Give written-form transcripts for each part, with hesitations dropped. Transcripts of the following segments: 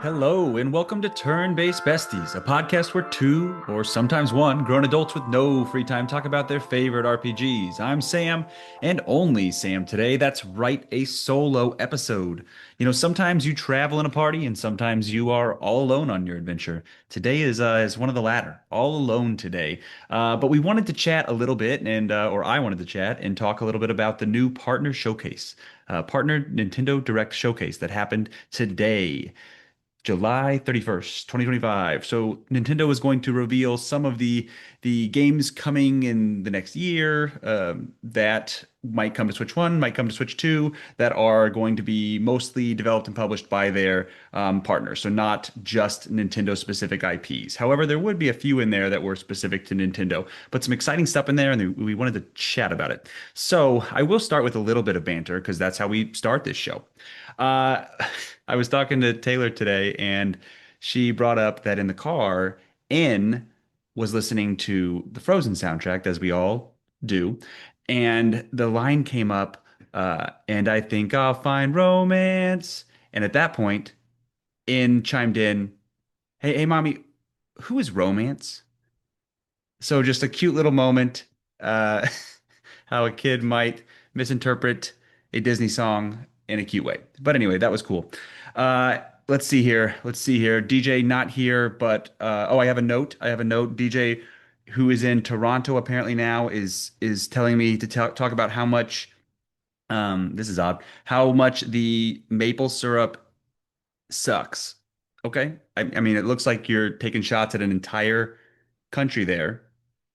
Hello, and welcome to Turn-Based Besties, a podcast where two, or sometimes one, grown adults with no free time talk about their favorite RPGs. I'm Sam, and only Sam today. That's right, a solo episode. Sometimes you travel in a party, and sometimes you are all alone on your adventure. Today is one of the latter, all alone today. But we wanted to chat a little bit, or I wanted to chat and talk a little bit about the new Partner Showcase, Partner Nintendo Direct Showcase that happened today. July 31st, 2025. So Nintendo is going to reveal some of the games coming in the next year that might come to Switch 1, might come to Switch 2, that are going to be mostly developed and published by their partners. So not just Nintendo specific IPs. However, there would be a few in there that were specific to Nintendo, but some exciting stuff in there, and we wanted to chat about it. So I will start with a little bit of banter because that's how we start this show. Uh, I was talking to Taylor today, and she brought up that in the car, N was listening to the Frozen soundtrack, as we all do, and the line came up, and I think I'll find romance. And at that point, N chimed in, hey, mommy, who is romance? So just a cute little moment, uh, how a kid might misinterpret a Disney song in a cute way. But anyway, that was cool. Let's see here. Let's see here. DJ not here, but oh, I have a note. I have a note. DJ, who is in Toronto apparently now, is telling me to talk about how much. This is odd. How much the maple syrup sucks. Okay. I mean, it looks like you're taking shots at an entire country there.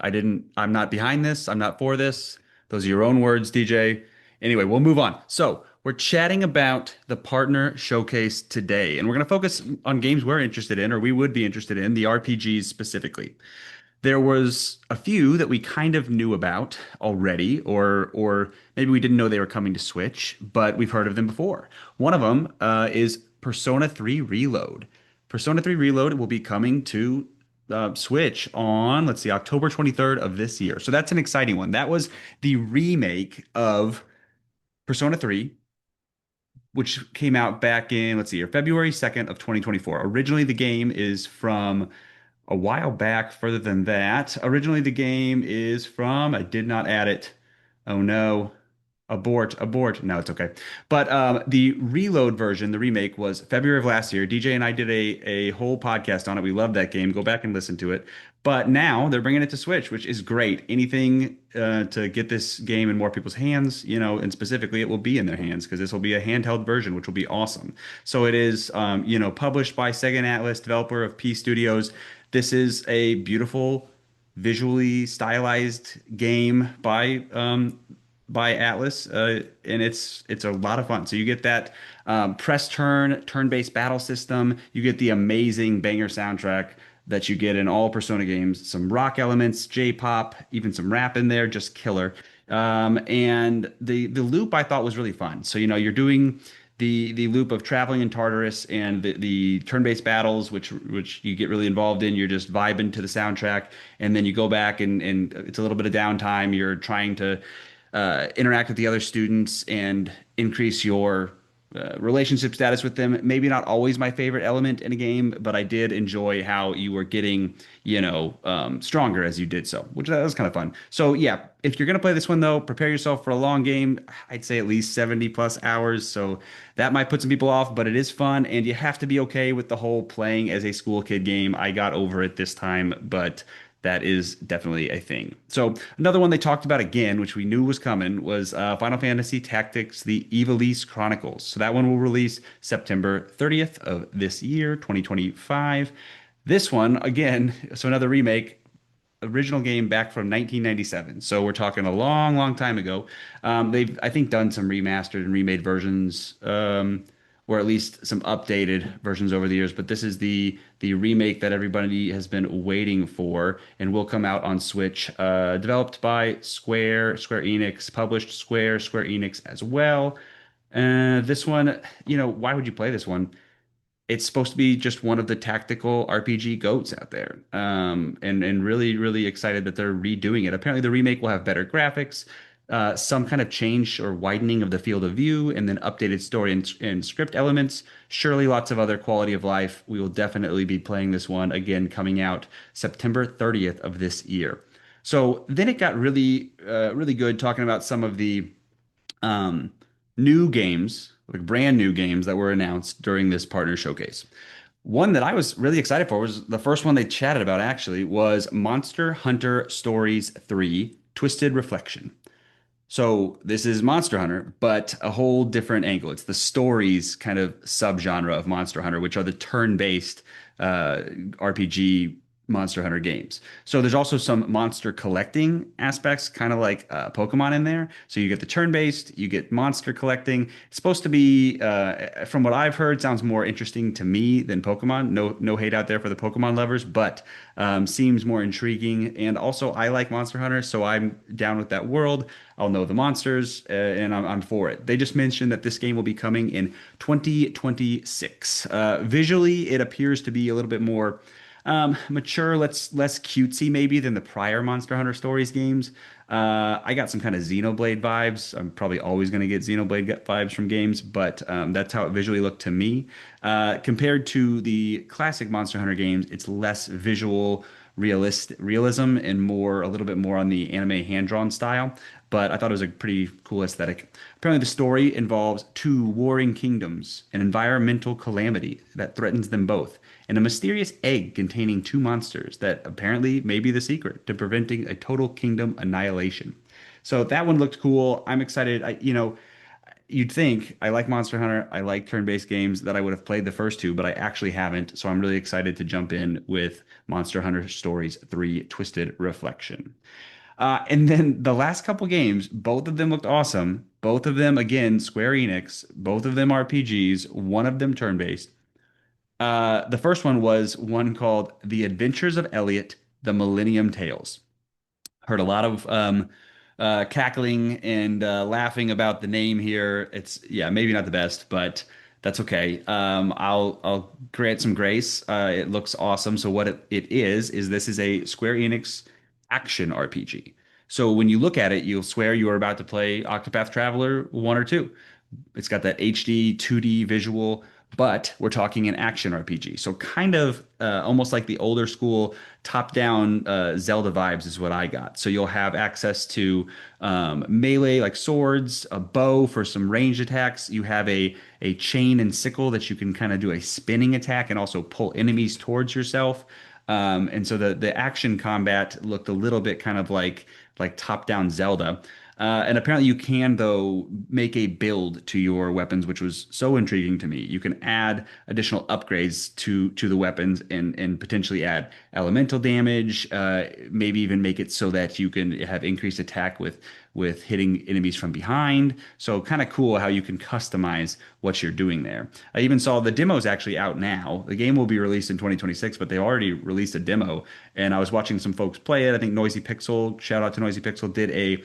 I'm not behind this. I'm not for this. Those are your own words, DJ. Anyway, we'll move on. So, we're chatting about the partner showcase today, and we're going to focus on games we're interested in, or we would be interested in, the RPGs specifically. There was a few that we kind of knew about already, or maybe we didn't know they were coming to Switch, but we've heard of them before. One of them is Persona 3 Reload. Persona 3 Reload will be coming to Switch on, let's see, October 23rd of this year. So that's an exciting one. That was the remake of Persona 3, which came out back in, let's see here, February 2nd of 2024. Originally, the game is from a while back, further than that. Originally, the game is from, I did not add it. Oh no. Abort, abort. No, it's okay. But the Reload version, the remake, was February of last year. DJ and I did a whole podcast on it. We loved that game. Go back and listen to it. But now they're bringing it to Switch, which is great. Anything to get this game in more people's hands, and specifically it will be in their hands because this will be a handheld version, which will be awesome. So it is, published by Sega and Atlas, developer of P Studios. This is a beautiful, visually stylized game by Atlas, and it's a lot of fun. So you get that press turn-based battle system. You get the amazing banger soundtrack that you get in all Persona games. Some rock elements, J-pop, even some rap in there, just killer. And the loop I thought was really fun. So you're doing the loop of traveling in Tartarus and the turn-based battles, which you get really involved in. You're just vibing to the soundtrack, and then you go back and it's a little bit of downtime. You're trying to interact with the other students and increase your relationship status with them. Maybe not always my favorite element in a game, but I did enjoy how you were getting, stronger as you did so, which that was kind of fun. So yeah, if you're gonna play this one though, prepare yourself for a long game. I'd say at least 70 plus hours. So that might put some people off, but it is fun, and you have to be okay with the whole playing as a school kid game. I got over it this time, but that is definitely a thing. So another one they talked about again, which we knew was coming, was Final Fantasy Tactics: The Ivalice Chronicles. So that one will release September 30th of this year, 2025. This one, again, so another remake, original game back from 1997. So we're talking a long, long time ago. They've, I think, done some remastered and remade versions, or at least some updated versions over the years. But this is the remake that everybody has been waiting for, and will come out on Switch. Developed by Square Enix, published Square Enix as well. This one, why would you play this one? It's supposed to be just one of the tactical RPG goats out there. And really, really excited that they're redoing it. Apparently, the remake will have better graphics, some kind of change or widening of the field of view, and then updated story and script elements. Surely lots of other quality of life. We will definitely be playing this one again, coming out September 30th of this year. So then it got really good talking about some of the um, new games, like brand new games that were announced during this partner showcase. One that I was really excited for was the first one they chatted about actually was Monster Hunter Stories 3 Twisted Reflection. So this is Monster Hunter, but a whole different angle. It's the stories kind of subgenre of Monster Hunter, which are the turn-based RPG Monster Hunter games. So there's also some monster collecting aspects, kind of like Pokemon in there. So you get the turn-based, you get monster collecting. It's supposed to be, from what I've heard, sounds more interesting to me than Pokemon. No hate out there for the Pokemon lovers, but seems more intriguing. And also, I like Monster Hunter, so I'm down with that world. I'll know the monsters, and I'm for it. They just mentioned that this game will be coming in 2026. Visually, it appears to be a little bit more mature, less cutesy maybe than the prior Monster Hunter Stories games. I got some kind of Xenoblade vibes. I'm probably always going to get Xenoblade vibes from games, but that's how it visually looked to me. Compared to the classic Monster Hunter games, it's less visual realism and more a little bit more on the anime hand-drawn style. But I thought it was a pretty cool aesthetic. Apparently, the story involves two warring kingdoms, an environmental calamity that threatens them both, and a mysterious egg containing two monsters that apparently may be the secret to preventing a total kingdom annihilation. So that one looked cool. I'm excited. You'd think I like Monster Hunter, I like turn-based games that I would have played the first two, but I actually haven't. So I'm really excited to jump in with Monster Hunter Stories 3 Twisted Reflection. And then the last couple games, both of them looked awesome. Both of them, again, Square Enix, both of them RPGs, one of them turn-based. The first one was one called The Adventures of Elliot, The Millennium Tales. Heard a lot of cackling and laughing about the name here. It's yeah, maybe not the best, but that's okay. I'll grant some grace. It looks awesome. So what it is this is a Square Enix action RPG. So when you look at it, you'll swear you are about to play Octopath Traveler 1 or 2. It's got that HD 2D visual, but we're talking an action RPG. So kind of almost like the older school top-down Zelda vibes is what I got. So you'll have access to melee like swords, a bow for some ranged attacks. You have a chain and sickle that you can kind of do a spinning attack and also pull enemies towards yourself. And so the action combat looked a little bit kind of like top-down Zelda. And apparently you can, though, make a build to your weapons, which was so intriguing to me. You can add additional upgrades to the weapons and potentially add elemental damage, maybe even make it so that you can have increased attack with hitting enemies from behind. So kind of cool how you can customize what you're doing there. I even saw the demo's actually out now. The game will be released in 2026, but they already released a demo. And I was watching some folks play it. I think Noisy Pixel, shout out to Noisy Pixel, did a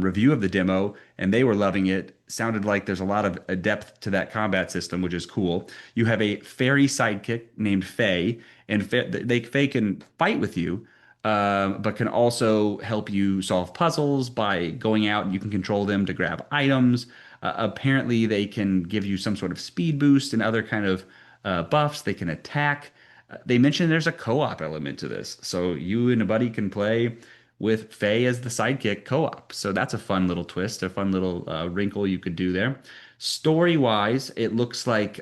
review of the demo, and they were loving it. Sounded like there's a lot of depth to that combat system, which is cool. You have a fairy sidekick named Faye, and Faye can fight with you, but can also help you solve puzzles by going out and you can control them to grab items. Apparently, they can give you some sort of speed boost and other kind of buffs. They can attack. They mentioned there's a co-op element to this, so you and a buddy can play with Faye as the sidekick co-op. So that's a fun little twist, a fun little wrinkle you could do there. Story-wise, it looks like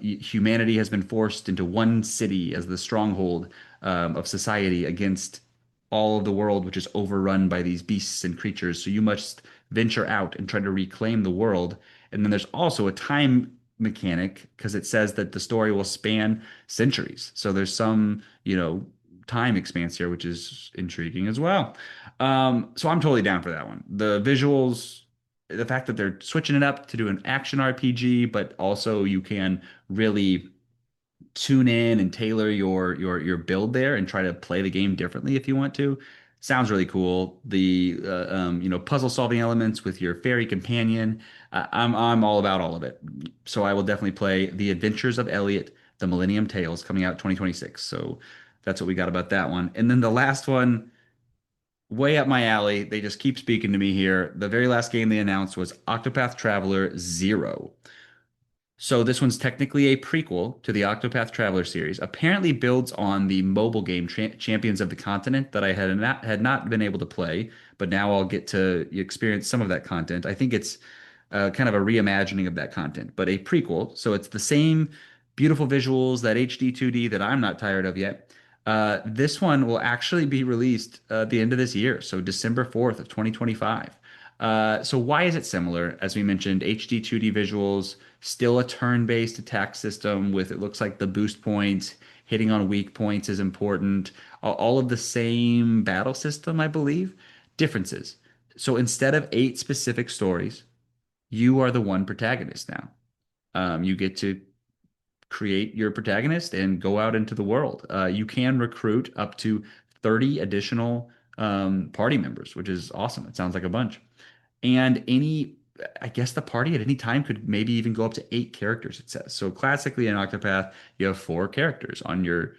humanity has been forced into one city as the stronghold of society against all of the world, which is overrun by these beasts and creatures. So you must venture out and try to reclaim the world. And then there's also a time mechanic because it says that the story will span centuries. So there's some, time expanse here, which is intriguing as well. So I'm totally down for that one. The visuals, the fact that they're switching it up to do an action RPG, but also you can really tune in and tailor your build there and try to play the game differently if you want to. Sounds really cool. The puzzle solving elements with your fairy companion. I'm all about all of it. So I will definitely play The Adventures of Elliot, The Millennium Tales coming out 2026. So that's what we got about that one. And then the last one, way up my alley. They just keep speaking to me here. The very last game they announced was Octopath Traveler 0. So this one's technically a prequel to the Octopath Traveler series. Apparently builds on the mobile game Champions of the Continent that I had not been able to play, but now I'll get to experience some of that content. I think it's kind of a reimagining of that content, but a prequel. So it's the same beautiful visuals, that HD 2D that I'm not tired of yet. This one will actually be released at the end of this year, so December 4th of 2025. So why is it similar? As we mentioned, HD 2D visuals, still a turn-based attack system with it looks like the boost points, hitting on weak points is important. All of the same battle system, I believe. Differences. So instead of 8 specific stories, you are the one protagonist now. You get to create your protagonist and go out into the world. You can recruit up to 30 additional party members, which is awesome. It sounds like a bunch. And I guess the party at any time could maybe even go up to 8 characters, it says. So classically in Octopath, you have 4 characters on your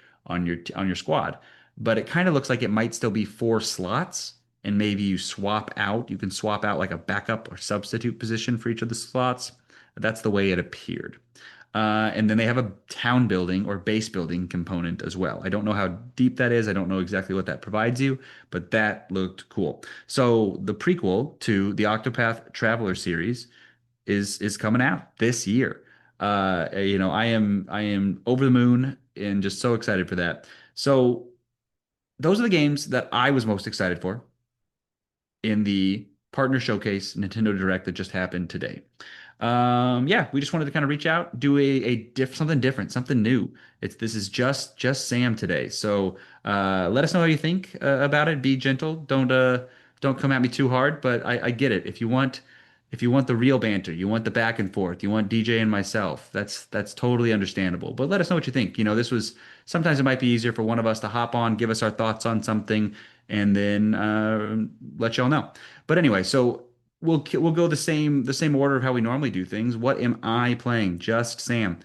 squad. But it kind of looks like it might still be 4 slots, and maybe you can swap out like a backup or substitute position for each of the slots. That's the way it appeared. And then they have a town building or base building component as well. I don't know how deep that is. I don't know exactly what that provides you, but that looked cool. So the prequel to the Octopath Traveler series is coming out this year. I am over the moon and just so excited for that. So those are the games that I was most excited for in the partner showcase Nintendo Direct that just happened today. Yeah, we just wanted to kind of reach out, do something different, something new. This is just Sam today. So let us know how you think about it. Be gentle. Don't come at me too hard, but I get it. If you want the real banter, you want the back and forth, you want DJ and myself, that's totally understandable. But let us know what you think. This was sometimes it might be easier for one of us to hop on, give us our thoughts on something, and then let y'all know. But anyway, so we'll go the same order of how we normally do things. What am I playing? Just Sam.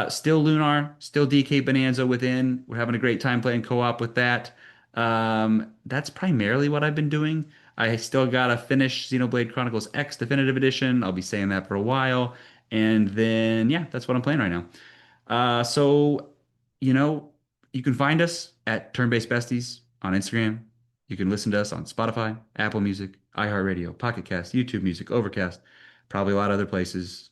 Still Lunar, still DK Bonanza within. We're having a great time playing co-op with that. That's primarily what I've been doing. I still gotta finish Xenoblade Chronicles X Definitive Edition. I'll be saying that for a while. And then yeah, that's what I'm playing right now. So you know, you can find us at Turn-Based Besties on Instagram. You can listen to us on Spotify, Apple Music, iHeartRadio, Pocket Cast, YouTube Music, Overcast, probably a lot of other places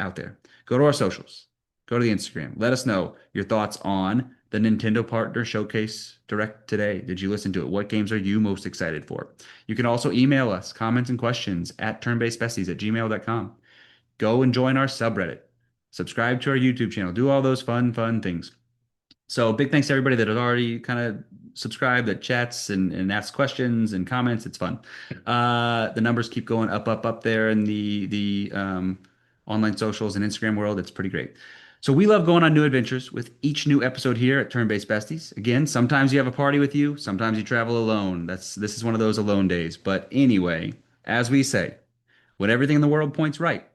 out there. Go to our socials. Go to the Instagram. Let us know your thoughts on the Nintendo Partner Showcase Direct today. Did you listen to it? What games are you most excited for? You can also email us comments and questions at turnbasedbesties@gmail.com. Go and join our subreddit. Subscribe to our YouTube channel. Do all those fun things. So big thanks to everybody that has already kind of subscribed, that chats and asks questions and comments. It's fun. The numbers keep going up there in the online socials and Instagram world. It's pretty great. So we love going on new adventures with each new episode here at Turn-Based Besties. Again, sometimes you have a party with you, sometimes you travel alone. This is one of those alone days. But anyway, as we say, when everything in the world points right,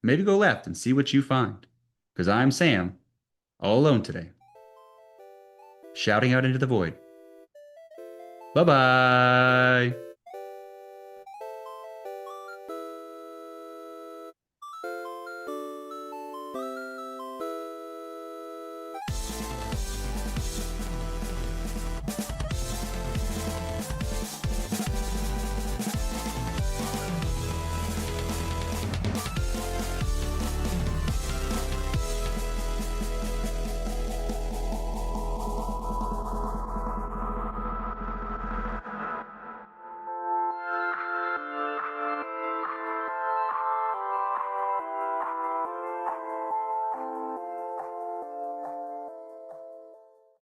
maybe go left and see what you find. Because I'm Sam, all alone today, shouting out into the void. Bye bye.